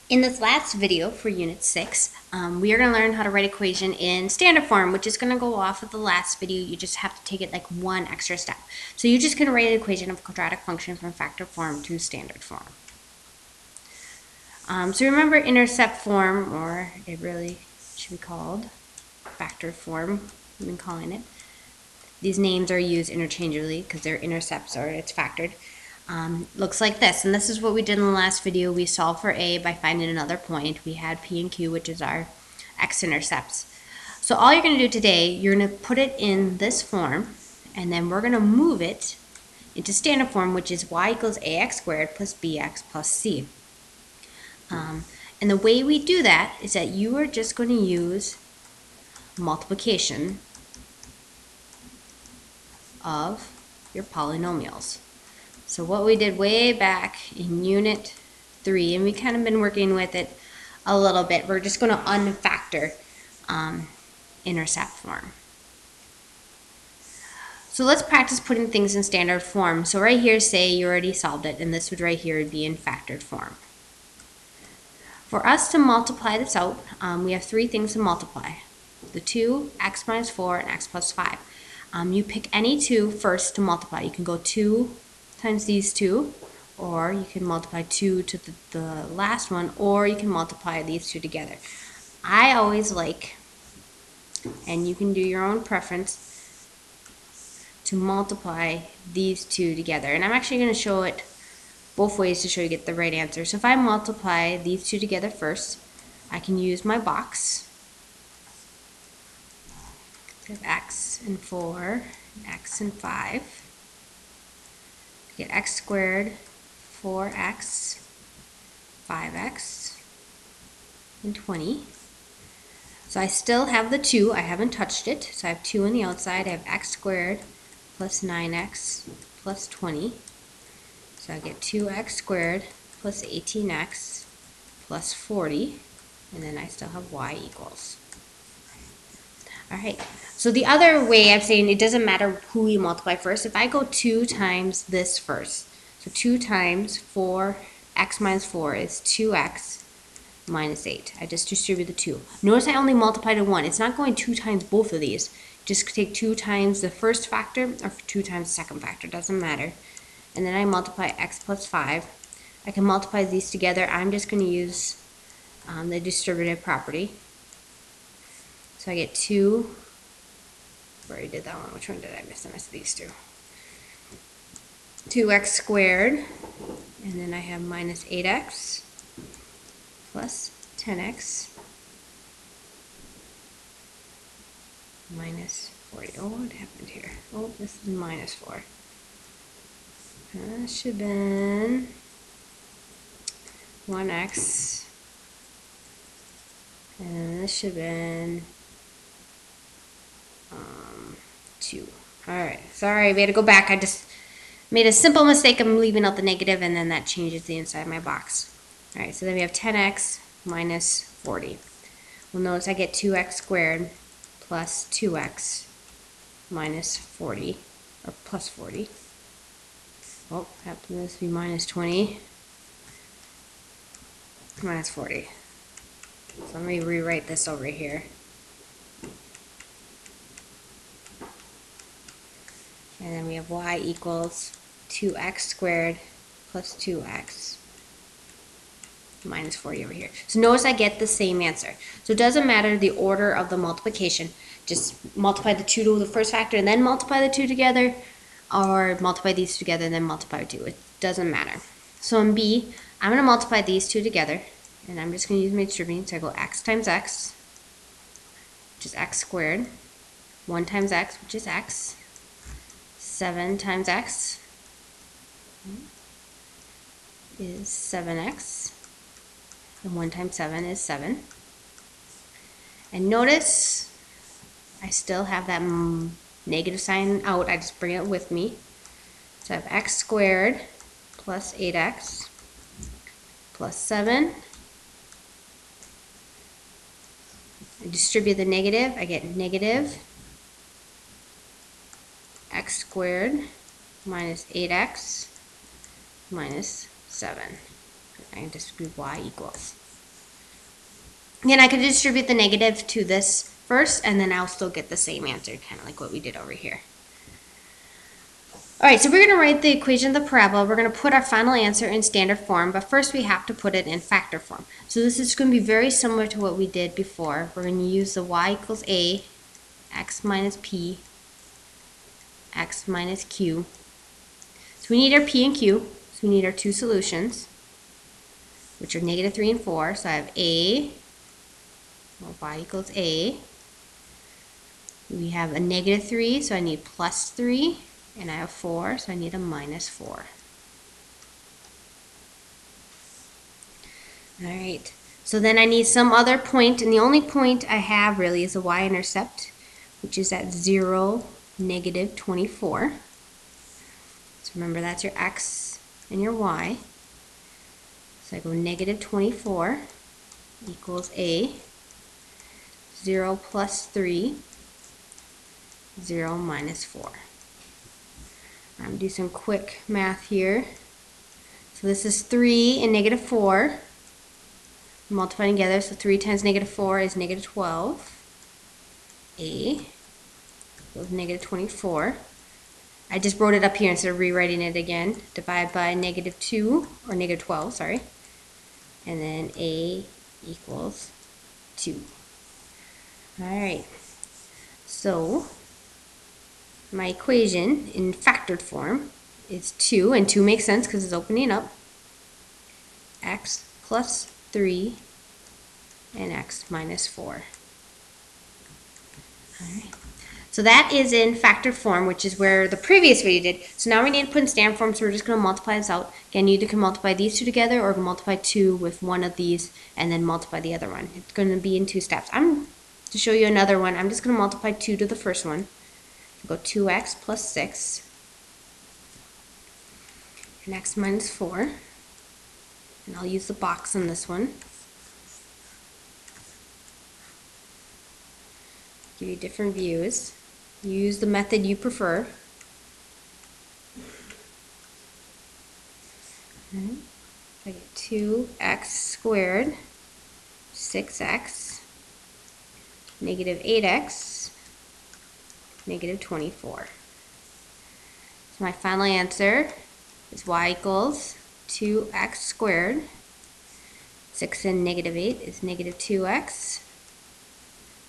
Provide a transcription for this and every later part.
In this last video for Unit 6, we are going to learn how to write equation in standard form, which is going to go off of the last video. You just have to take it like one extra step. So you're just going to write an equation of a quadratic function from factor form to standard form. So remember intercept form, or it really should be called factor form, we've been calling it. These names are used interchangeably because they're intercepts or it's factored. Looks like this, and this is what we did in the last video. We solved for a by finding another point. We had p and q, which is our x-intercepts. So all you're going to do today, you're going to put it in this form, and then we're going to move it into standard form, which is y equals ax squared plus bx plus c. And the way we do that is that you are just going to use multiplication of your polynomials. So what we did way back in Unit 3, and we kind of been working with it a little bit, we're just going to unfactor intercept form. So let's practice putting things in standard form. So right here, say you already solved it, and this would right here would be in factored form. For us to multiply this out, we have three things to multiply. The 2, x minus 4, and x plus 5. You pick any two first to multiply. You can go 2 times these two, or you can multiply 2 to the last one, or you can multiply these two together. I always like, and you can do your own preference, to multiply these two together. And I'm actually going to show it both ways to show you get the right answer. So if I multiply these two together first, I can use my box. I have x and 4, x and 5. Get x squared, 4x, 5x, and 20. So I still have the 2. I haven't touched it. So I have 2 on the outside. I have x squared plus 9x plus 20. So I get 2x squared plus 18x plus 40. And then I still have y equals. Alright, so the other way I'm saying it doesn't matter who you multiply first. If I go 2 times this first, so 2 times 4x minus 4 is 2x minus 8. I just distribute the 2. Notice I only multiplied to 1. It's not going 2 times both of these. Just take 2 times the first factor or 2 times the second factor. Doesn't matter. And then I multiply x plus 5. I can multiply these together. I'm just going to use the distributive property. So I get 2, I already did that one, which one did I miss? I missed these two. 2x squared, and then I have minus 8x plus 10x minus 40. Oh, what happened here? Oh, this is minus 4. That should have been 1x, and this should have been 2. Alright, sorry, we had to go back. I just made a simple mistake. I'm leaving out the negative, and then that changes the inside of my box. Alright, so then we have 10x minus 40. Well, notice I get 2x squared plus 2x minus 40, or plus 40. Oh, happens to be minus 20 minus 40. So let me rewrite this over here. And then we have y equals 2x squared plus 2x minus 40 over here. So notice I get the same answer. So it doesn't matter the order of the multiplication. Just multiply the 2 to the first factor and then multiply the 2 together, or multiply these together and then multiply 2. It doesn't matter. So in B, I'm going to multiply these two together, and I'm just going to use my distributing. So I go x times x, which is x squared, 1 times x, which is x, 7 times x is 7x, and 1 times 7 is 7. And notice I still have that negative sign out. I just bring it with me. So I have x squared plus 8x plus 7. I distribute the negative. I get negative x squared minus 8x minus 7. I can distribute y equals. Again, I could distribute the negative to this first, and then I'll still get the same answer, kind of like what we did over here. All right, so we're going to write the equation of the parabola. We're going to put our final answer in standard form, but first we have to put it in factor form. So this is going to be very similar to what we did before. We're going to use the y equals a, x minus p, x minus q. So we need our p and q, so we need our two solutions, which are negative 3 and 4. So I have a, well, y equals a. We have a negative 3, so I need plus 3. And I have 4, so I need a minus 4. All right, so then I need some other point, and the only point I have really is the y-intercept, which is at 0, negative 24. So remember, that's your x and your y. So I go negative 24 equals a, 0 plus 3, 0 minus 4. I'm going to do some quick math here. So this is 3 and negative 4. Multiplying together, so 3 times negative 4 is negative 12. A equals negative 24. I just wrote it up here instead of rewriting it again. Divide by negative 2, or negative 12, sorry. And then A equals 2. Alright, so my equation in factored form is 2, and 2 makes sense because it's opening up. X plus 3 and x minus 4. Alright, so that is in factored form, which is where the previous video did. So now we need to put in standard form, so we're just going to multiply this out. Again, you either can multiply these two together or multiply 2 with one of these and then multiply the other one. It's going to be in 2 steps. To show you another one, I'm just going to multiply 2 to the first one. Go 2x plus 6 and x minus 4. And I'll use the box on this one. Give you different views. Use the method you prefer. I get 2x squared, 6x, negative 8x, negative 24. So my final answer is y equals 2x squared. 6 and negative 8 is negative 2x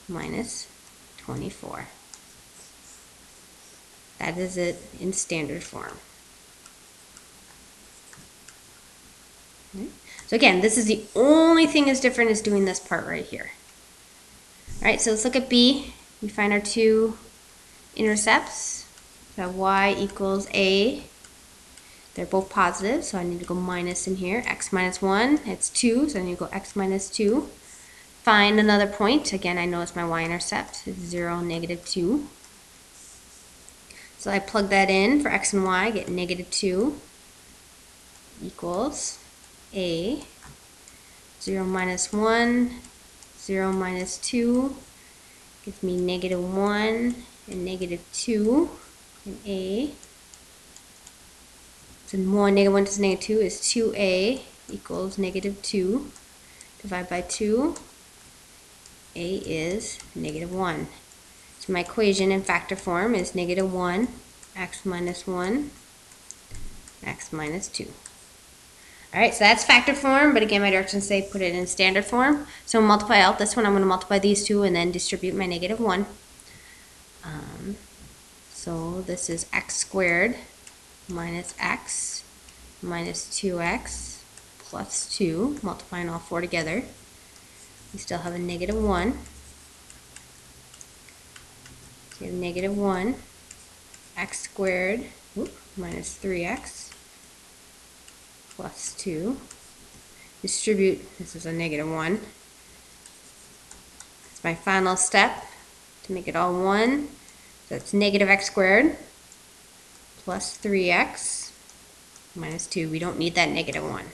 minus 24. That is it in standard form. So again, this is the only thing that's different is doing this part right here. Alright, so let's look at B. We find our two intercepts. So y equals a. They're both positive, so I need to go minus in here. X minus 1, it's 2, so I need to go x minus 2. Find another point. Again, I know it's my y-intercept. It's 0, negative 2. So I plug that in for x and y, get negative 2 equals a. 0 minus 1, 0 minus 2 gives me negative 1 and negative 2 and a. So 1 to negative 2 is 2a equals negative 2. Divide by 2. A is negative 1. So my equation in factor form is negative 1, x minus 1, x minus 2. Alright, so that's factor form, but again, my directions say put it in standard form. So multiply out this one. I'm going to multiply these two and then distribute my negative 1. So this is x squared minus x minus 2x plus 2, multiplying all four together. We still have a negative 1. So you have negative 1, x squared minus 3x plus 2. Distribute, this is a negative 1. It's my final step to make it all 1. So it's negative x squared plus 3x minus 2. We don't need that negative 1.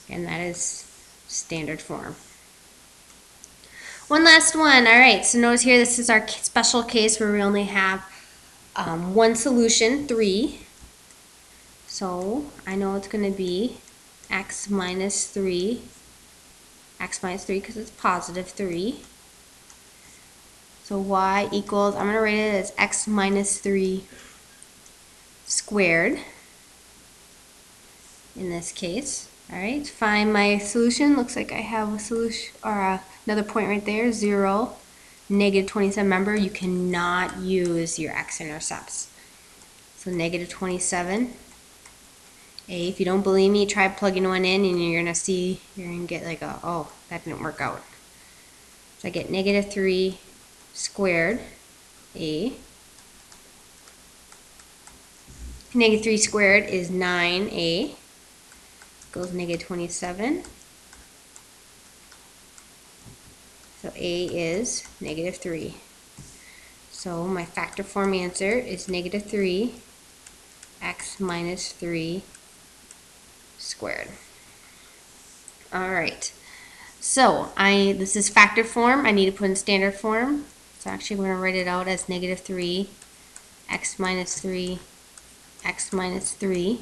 And that is standard form. One last one. Alright, so notice here this is our special case where we only have one solution, 3. So I know it's going to be x minus 3 x minus 3 because it's positive 3. So y equals, I'm going to write it as x minus 3 squared in this case. All right, find my solution. Looks like I have a solution, or another point right there, 0, negative 27. Remember, you cannot use your x-intercepts. So negative 27. If you don't believe me, try plugging one in and you're going to see, you're going to get like a, oh, that didn't work out. So I get negative 3 squared, A. Negative 3 squared is 9A. Goes negative 27. So A is negative 3. So my factor form answer is negative 3 x minus 3 squared. All right. So this is factor form. I need to put in standard form. So actually I'm going to write it out as negative 3 x minus 3 x minus 3.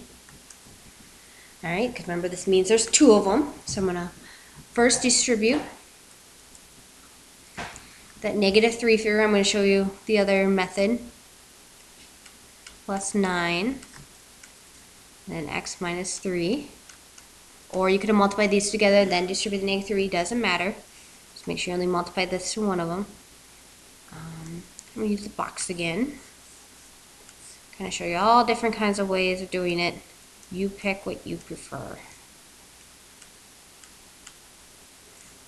All right, because remember this means there's two of them. So I'm going to first distribute that negative 3 through. I'm going to show you the other method. Plus 9, then x minus 3. Or you could have multiplied these together, then distribute the negative 3. Doesn't matter. Just make sure you only multiply this through one of them. I'm going to use the box again. Kind of show you all different kinds of ways of doing it. You pick what you prefer.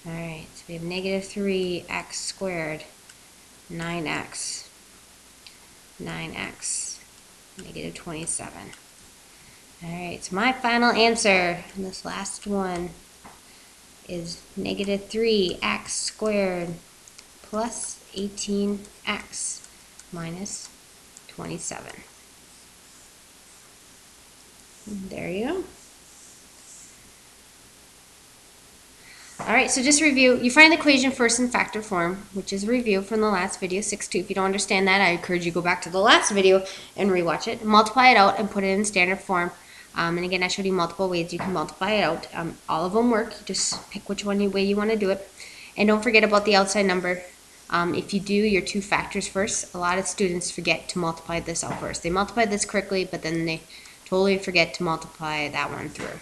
Alright, so we have negative 3x squared, 9x, negative 27. Alright, so my final answer, and this last one, is negative 3x squared plus 18x minus 27. There you go. Alright, so just review. You find the equation first in factor form, which is a review from the last video, 6.2. If you don't understand that, I encourage you to go back to the last video and rewatch it. Multiply it out and put it in standard form. And again, I showed you multiple ways you can multiply it out. All of them work. You just pick which way you want to do it. And don't forget about the outside number. If you do your two factors first, a lot of students forget to multiply this out first. They multiply this correctly, but then they totally forget to multiply that one through.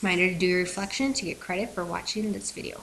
Reminder to do your reflection to get credit for watching this video.